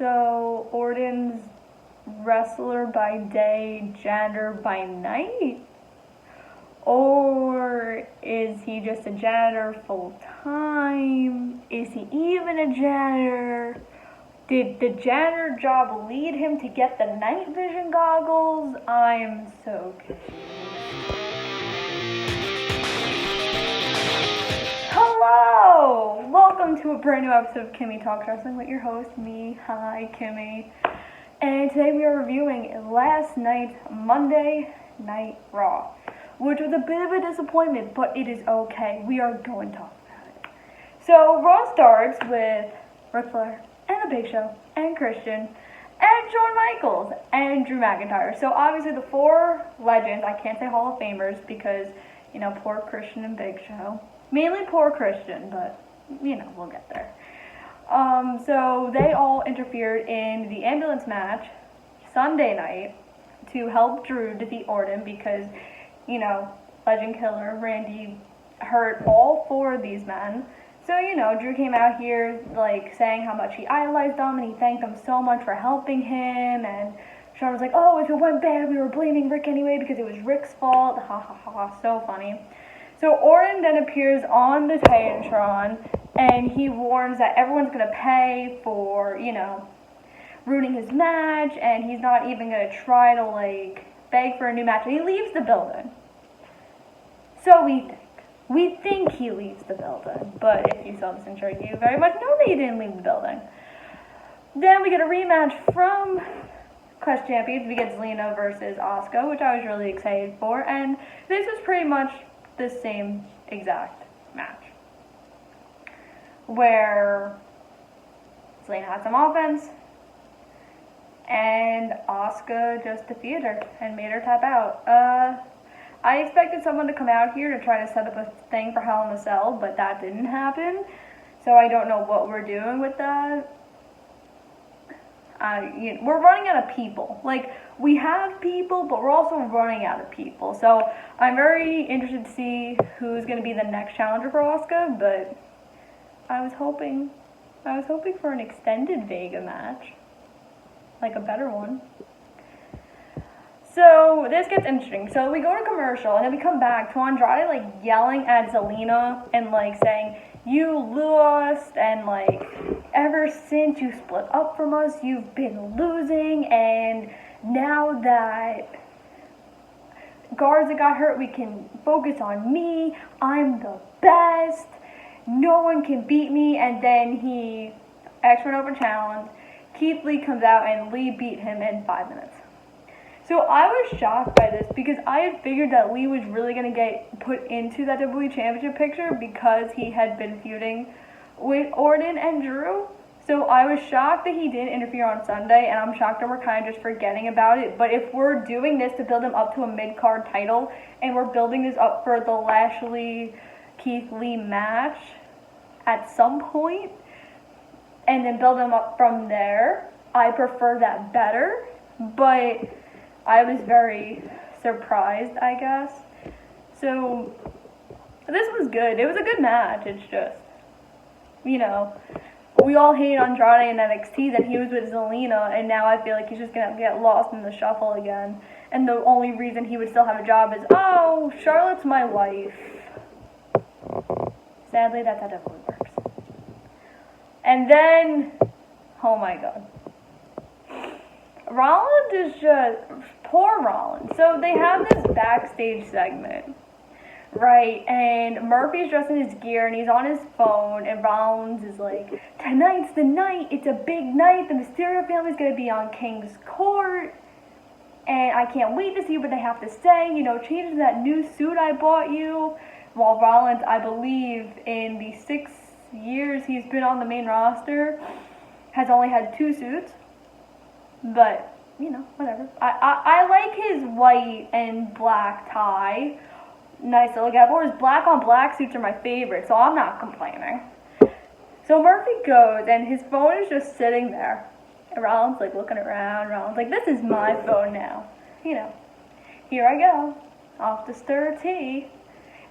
So, Orton's wrestler by day, janitor by night? Or is he just a janitor full time? Is he even a janitor? Did the janitor job lead him to get the night vision goggles? I'm so confused. Hello! Welcome to a brand new episode of Kimmy Talks Wrestling with your host, me. Hi, Kimmy. And today we are reviewing last night's Monday Night Raw, which was a bit of a disappointment, but it is okay. We are going to talk about it. So, Raw starts with Ric Flair and The Big Show and Christian and Shawn Michaels and Drew McIntyre. So, obviously, the four legends, I can't say Hall of Famers because, poor Christian and Big Show. Mainly poor Christian, but, we'll get there. So they all interfered in the ambulance match Sunday night to help Drew defeat Orton because, legend killer Randy hurt all four of these men. So, Drew came out here, saying how much he idolized them and he thanked them so much for helping him. And Shawn was like, oh, if it went bad, we were blaming Rick anyway because it was Rick's fault. Ha ha ha, so funny. So Orton then appears on the Titantron, and he warns that everyone's going to pay for, ruining his match, and he's not even going to try to, beg for a new match. And he leaves the building. So we think. We think he leaves the building, but if you saw this intro, you very much know that he didn't leave the building. Then we get a rematch from Clash Champions. We get Zelina versus Asuka, which I was really excited for, and this was pretty much the same exact match, where Zelina had some offense, and Asuka just defeated her and made her tap out. I expected someone to come out here to try to set up a thing for Hell in a Cell, but that didn't happen, so I don't know what we're doing with that. We're running out of people. We have people, but we're also running out of people. So I'm very interested to see who's going to be the next challenger for Asuka, but I was hoping for an extended Vega match. A better one. So this gets interesting. So we go to commercial, and then we come back to Andrade, yelling at Zelina and, saying, you lost, and, ever since you split up from us, you've been losing, and now that Garza got hurt, we can focus on me. I'm the best. No one can beat me. And then he X-Men Open Challenge. Keith Lee comes out, and Lee beat him in 5 minutes. So I was shocked by this because I had figured that Lee was really going to get put into that WWE Championship picture because he had been feuding with Orton and Drew. So I was shocked that he didn't interfere on Sunday, and I'm shocked that we're kind of just forgetting about it. But if we're doing this to build him up to a mid-card title, and we're building this up for the Lashley-Keith Lee match at some point, and then build him up from there, I prefer that better. But I was very surprised, I guess. So, this was good. It was a good match. It's just, we all hate Andrade in NXT that he was with Zelina, and now I feel like he's just going to get lost in the shuffle again. And the only reason he would still have a job is, oh, Charlotte's my wife. Sadly, that's how WWE works. And then, oh my god. Rollins is just, poor Rollins. So they have this backstage segment, right? And Murphy's dressed in his gear and he's on his phone, and Rollins is like, tonight's the night, it's a big night, the Mysterio family's gonna be on King's Court, and I can't wait to see what they have to say, change that new suit I bought you. While Rollins, I believe, in the 6 years he's been on the main roster, has only had 2 suits. But, whatever. I like his white and black tie. Nice to look at. Or his black on black suits are my favorite, so I'm not complaining. So Murphy goes, and his phone is just sitting there. And Rollins, looking around. Rollins, this is my phone now. Here I go. Off to stir tea.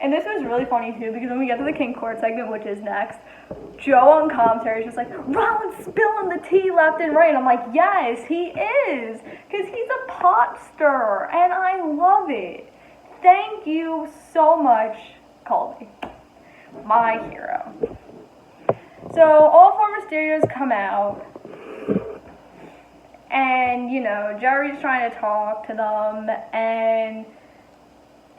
And this was really funny too, because when we get to the King Court segment, which is next, Joe on commentary is just like, Rollins spilling the tea left and right. And I'm like, yes, he is, because he's a pop star, and I love it. Thank you so much, Colby, my hero. So all four Mysterios come out, and, you know, Jerry's trying to talk to them, and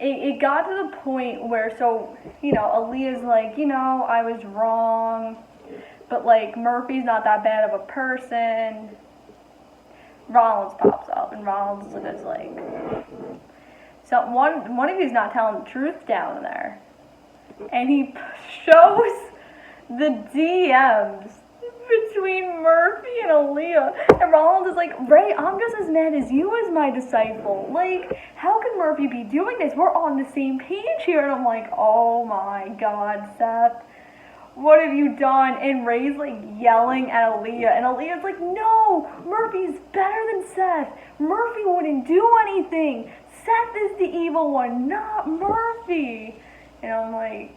it got to the point where, so, you know, Aaliyah's like, you know, I was wrong, but, like, Murphy's not that bad of a person. Rollins pops up, and Rollins is like, so one of you's not telling the truth down there. And he shows the DMs between Murphy and Aaliyah, and Rollins is like, Ray, I'm just as mad as you as my disciple. Like, how can Murphy be doing this? We're on the same page here. And I'm like, oh my God, Seth, what have you done? And Ray's like yelling at Aaliyah, and Aaliyah's like, no, Murphy's better than Seth. Murphy wouldn't do anything. Seth is the evil one, not Murphy. And I'm like,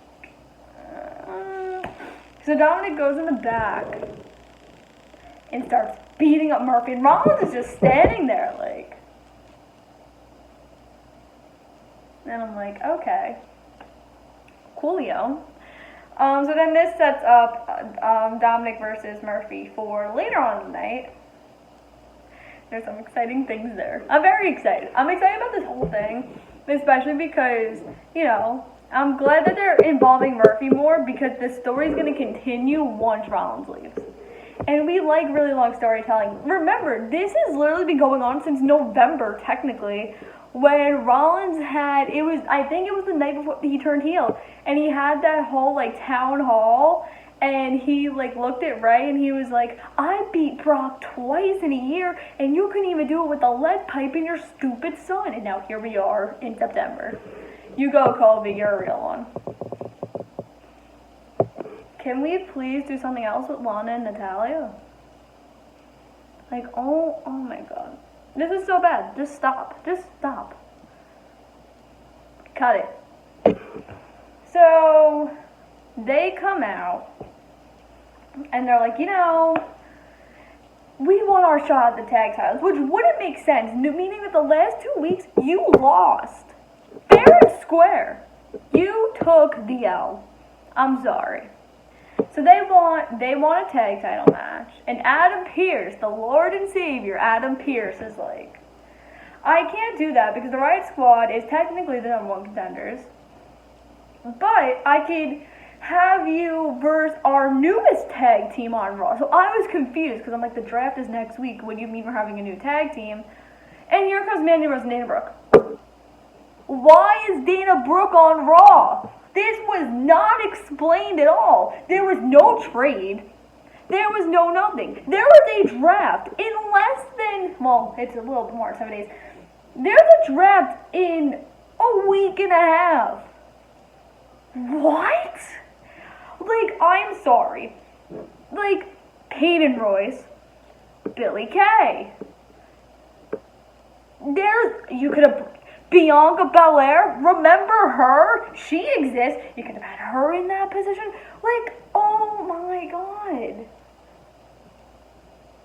So Dominic goes in the back and starts beating up Murphy, and Rollins is just standing there like, and I'm like, okay, coolio. So then this sets up Dominic versus Murphy for later on in the night. There's some exciting things there. I'm very excited. I'm excited about this whole thing, especially because, you know, I'm glad that they're involving Murphy more, because the story's going to continue once Rollins leaves. And we like really long storytelling. Remember, this has literally been going on since November, technically, when Rollins had, I think it was the night before he turned heel, and he had that whole, like, town hall, and he, like, looked at Ray, and he was like, I beat Brock twice in a year, and you couldn't even do it with a lead pipe in your stupid son. And now here we are in September. You go, Colby, you're a real one. Can we please do something else with Lana and Natalia? Like, oh my God. This is so bad. Just stop. Just stop. Cut it. So, they come out, and they're like, you know, we want our shot at the tag titles, which wouldn't make sense, meaning that the last 2 weeks, you lost. Fair and square. You took the L. I'm sorry. So they want a tag title match, and Adam Pearce, the Lord and Savior, Adam Pearce, is like, I can't do that because the Riot Squad is technically the #1 contenders, but I could have you versus our newest tag team on Raw. So I was confused, because I'm like, the draft is next week. What do you mean we're having a new tag team? And here comes Mandy Rose and Dana Brooke. Why is Dana Brooke on Raw? This was not explained at all. There was no trade. There was no nothing. There was a draft in less than, well, it's a little bit more, 7 days. There's a draft in a week and a half. What? Like, I'm sorry. Like, Peyton Royce, Billie Kay. You could have, Bianca Belair, remember her? She exists. You could have had her in that position. Like, oh my God.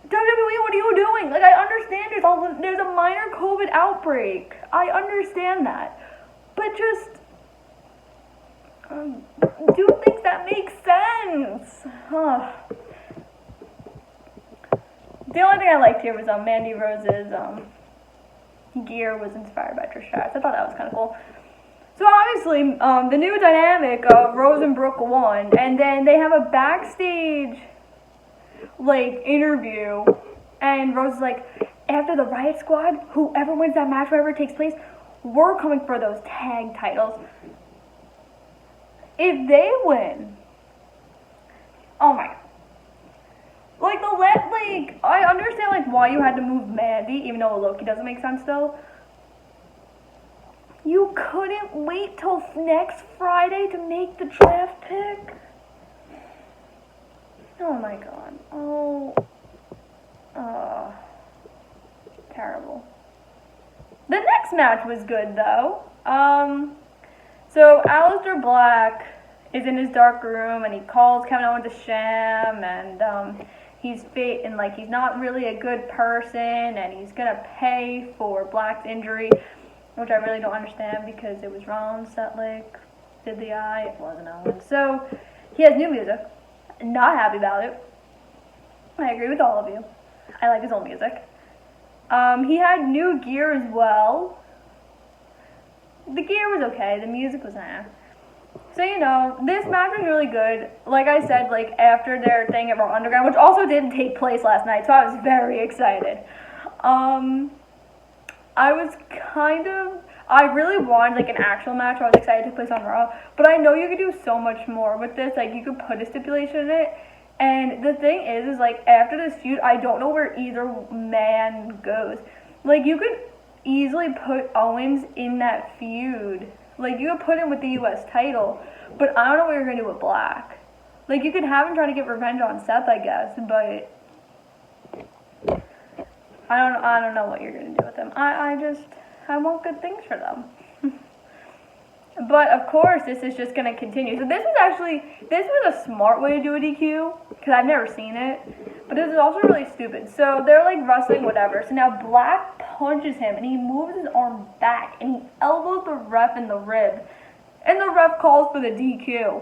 WWE, what are you doing? Like, I understand there's a minor COVID outbreak. I understand that. But just do things that make sense. The only thing I liked here was Mandy Rose's gear was inspired by Trish Stratus. I thought that was kind of cool. So obviously, the new dynamic of Rose and Brooke won, and then they have a backstage like interview, and Rose is like, after the Riot Squad, whoever wins that match, wherever it takes place, we're coming for those tag titles. If they win, oh my God. Like, I understand, like, why you had to move Mandy, even though Loki doesn't make sense, though. You couldn't wait till next Friday to make the draft pick? Oh, my God. Terrible. The next match was good, though. So Aleister Black is in his dark room, and he calls Kevin Owens a sham, and he's he's not really a good person, and he's gonna pay for Black's injury, which I really don't understand because it was Rollins that did the eye. It wasn't Owens. So he has new music. Not happy about it. I agree with all of you. I like his old music. He had new gear as well. The gear was okay. The music was nah. So, this match was really good. Like I said, after their thing at Raw Underground, which also didn't take place last night, so I was very excited. I really wanted, an actual match. I was excited to take place on Raw. But I know you could do so much more with this. You could put a stipulation in it. And the thing is after this feud, I don't know where either man goes. You could easily put Owens in that feud. You could put him with the U.S. title, but I don't know what you're going to do with Black. You could have him trying to get revenge on Seth, I guess, but I don't know what you're going to do with him. I want good things for them. But, of course, this is just going to continue. So this was a smart way to do a DQ, because I've never seen it. But this is also really stupid. So they're, wrestling, whatever. So now Black punches him, and he moves his arm back, and he elbows the ref in the rib. And the ref calls for the DQ.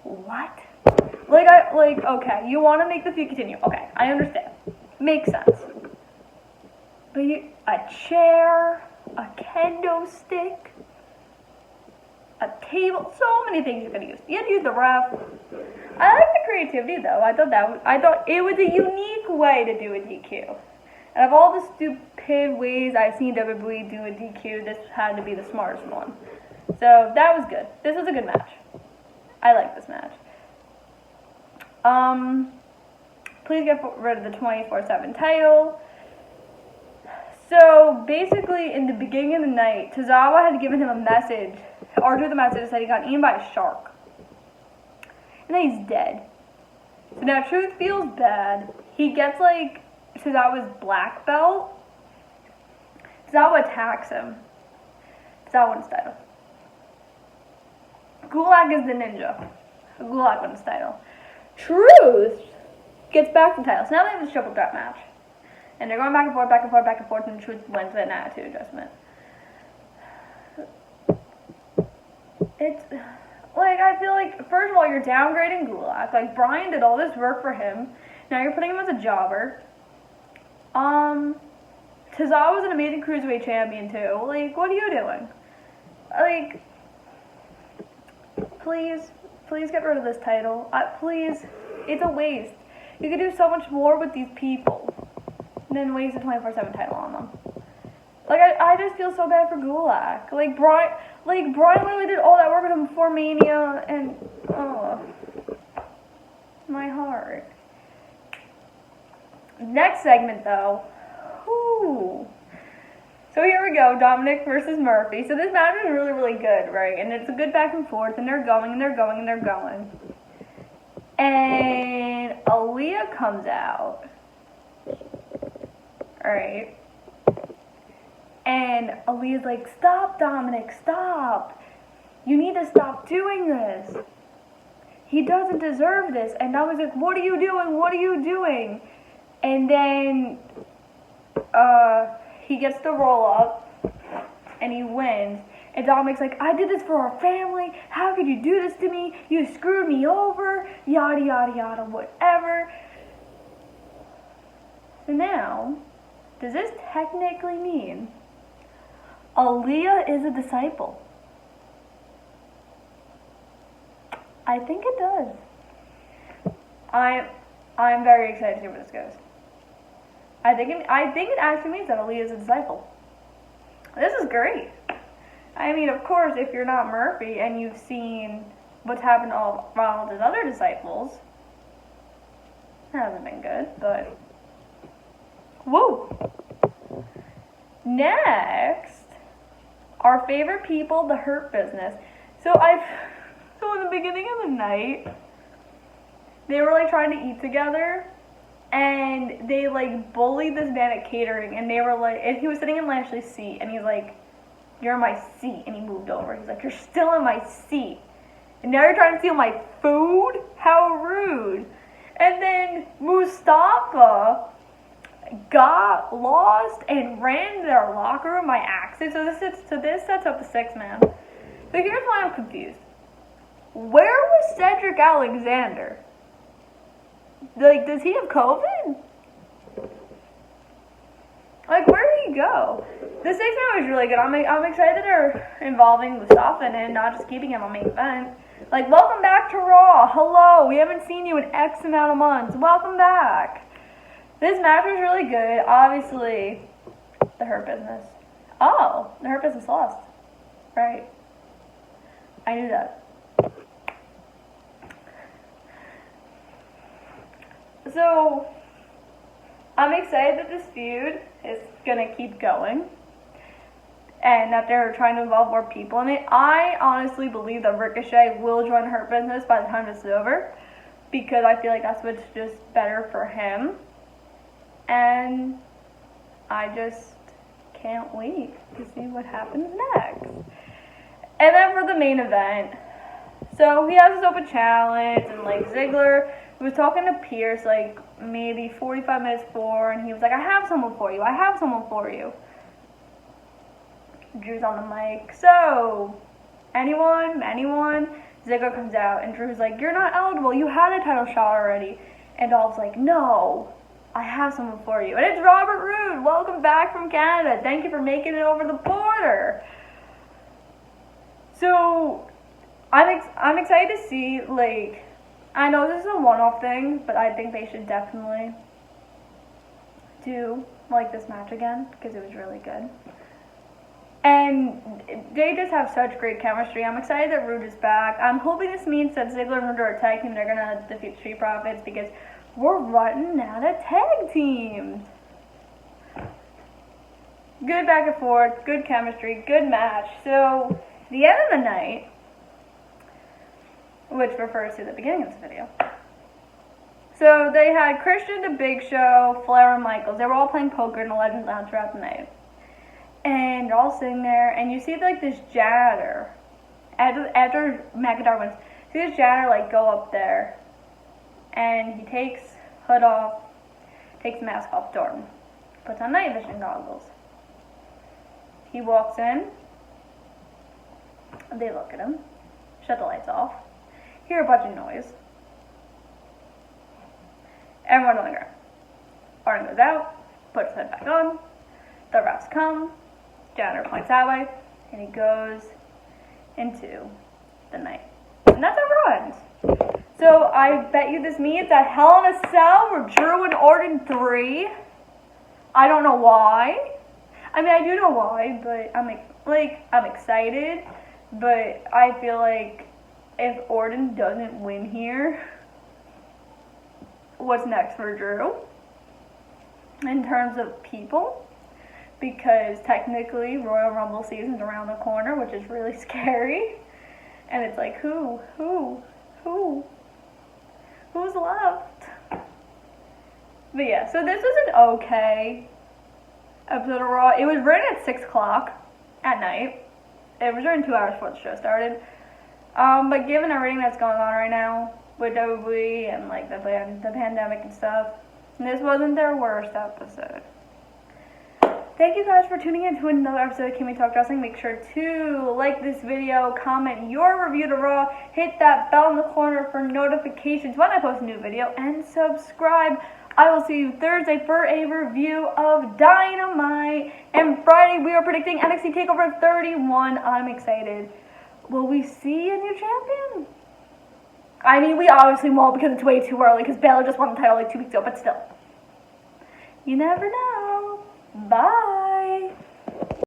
What? Okay, you want to make the feud continue. Okay, I understand. Makes sense. But a chair, a kendo stick, a table, so many things you're gonna use. You had to use the ref. I like the creativity though. I thought it was a unique way to do a DQ. And of all the stupid ways I've seen WWE do a DQ, this had to be the smartest one. So that was good. This was a good match. I like this match. Please get rid of the 24/7 title. So, basically, in the beginning of the night, Tozawa had given him a message. Arthur the message said he got eaten by a shark. And then he's dead. So now Truth feels bad. He gets, Tozawa's black belt. Tozawa attacks him. Tozawa wins the title. Gulak is the ninja. Gulak wins the title. Truth gets back the title. So now they have this triple threat match. And they're going back and forth, back and forth, back and forth, and Truth wins with an attitude adjustment. It's, I feel first of all, you're downgrading Gulak. Brian did all this work for him. Now you're putting him as a jobber. Tozawa's an amazing Cruiserweight champion, too. What are you doing? Please get rid of this title. Please. It's a waste. You could do so much more with these people. Then waste the 24/7 title on them. I just feel so bad for Gulak. Brian literally did all that work with him before Mania, and my heart. Next segment, though. Whew. So here we go, Dominic versus Murphy. So this match is really, really good, right? And it's a good back and forth, and they're going, and they're going, and they're going. And Aaliyah comes out. Alright. And Aaliyah's like, stop, Dominic, stop. You need to stop doing this. He doesn't deserve this. And Dominic's like, what are you doing? What are you doing? And then he gets the roll up and he wins. And Dominic's like, I did this for our family. How could you do this to me? You screwed me over. Yada, yada, yada, whatever. So now, does this technically mean Aaliyah is a disciple? I think it does. I'm very excited to see where this goes. I think it actually means that Aaliyah is a disciple. This is great. I mean, of course, if you're not Murphy and you've seen what's happened to all Ronald's other disciples, it hasn't been good, but woo! Next, our favorite people, the Hurt Business. So in the beginning of the night, they were trying to eat together, and they bullied this man at catering, and they were and he was sitting in Lashley's seat, and he's you're in my seat. And he moved over. He's like, you're still in my seat. And now you're trying to steal my food? How rude. And then Mustafa got lost and ran to their locker room by accident. So this sets up the 6-man. So here's why I'm confused. Where was Cedric Alexander? Like, does he have COVID? Like, where did he go? The 6-man was really good. I'm excited they're involving Mustafa and not just keeping him on main event. Like, welcome back to Raw. Hello. We haven't seen you in X amount of months. Welcome back. This match was really good. Obviously, the Hurt Business. Oh, the Hurt Business lost. Right. I knew that. So, I'm excited that this feud is going to keep going. And that they're trying to involve more people in it. I honestly believe that Ricochet will join Hurt Business by the time this is over. Because I feel like that's what's just better for him. And I just can't wait to see what happens next. And then for the main event. So he has this open challenge. And like Ziggler was talking to Pierce like maybe 45 minutes before. And he was like, I have someone for you. I have someone for you. Drew's on the mic. So, anyone? Ziggler comes out, and Drew's like, you're not eligible. You had a title shot already. And Dolph's like, no, I have someone for you. And it's Robert Roode. Welcome back from Canada. Thank you for making it over the border. So, I'm excited to see, like, I know this is a one-off thing, but I think they should definitely do, like, this match again, because it was really good. And they just have such great chemistry. I'm excited that Roode is back. I'm hoping this means that Ziggler and Roode are a tag team. They're going to defeat Street Profits because we're running out of tag teams. Good back and forth, good chemistry, good match. So, the end of the night, which refers to the beginning of this video. So, they had Christian, The Big Show, Flair, and Michaels. They were all playing poker in the Legends Lounge throughout the night. And they're all sitting there, and you see like this janitor. After McIntyre wins, see this janitor like go up there, and he takes hood off, takes mask off, Jordan, puts on night vision goggles. He walks in. They look at him, shut the lights off, hear a bunch of noise. Everyone on the ground. Orton goes out, puts his head back on. The refs come. Janitor points that way, and he goes into the night. And that's how it ends. So I bet you this means that Hell in a Cell were Drew and Orton 3. I don't know why. I mean, I do know why, but I'm excited. But I feel like if Orton doesn't win here, what's next for Drew? In terms of people. Because technically Royal Rumble season's around the corner, which is really scary. And it's like, who's left? But yeah, so this was an okay episode of Raw. It was written at 6 o'clock at night. It was written 2 hours before the show started. But given everything that's going on right now with WWE and like the pandemic and stuff, this wasn't their worst episode. Thank you guys for tuning in to another episode of Kimmy Talk Wrestling. Make sure to like this video, comment your review to Raw, hit that bell in the corner for notifications when I post a new video, and subscribe. I will see you Thursday for a review of Dynamite. And Friday we are predicting NXT TakeOver 31. I'm excited. Will we see a new champion? I mean, we obviously won't because it's way too early because Baylor just won the title like 2 weeks ago, but still. You never know. Bye.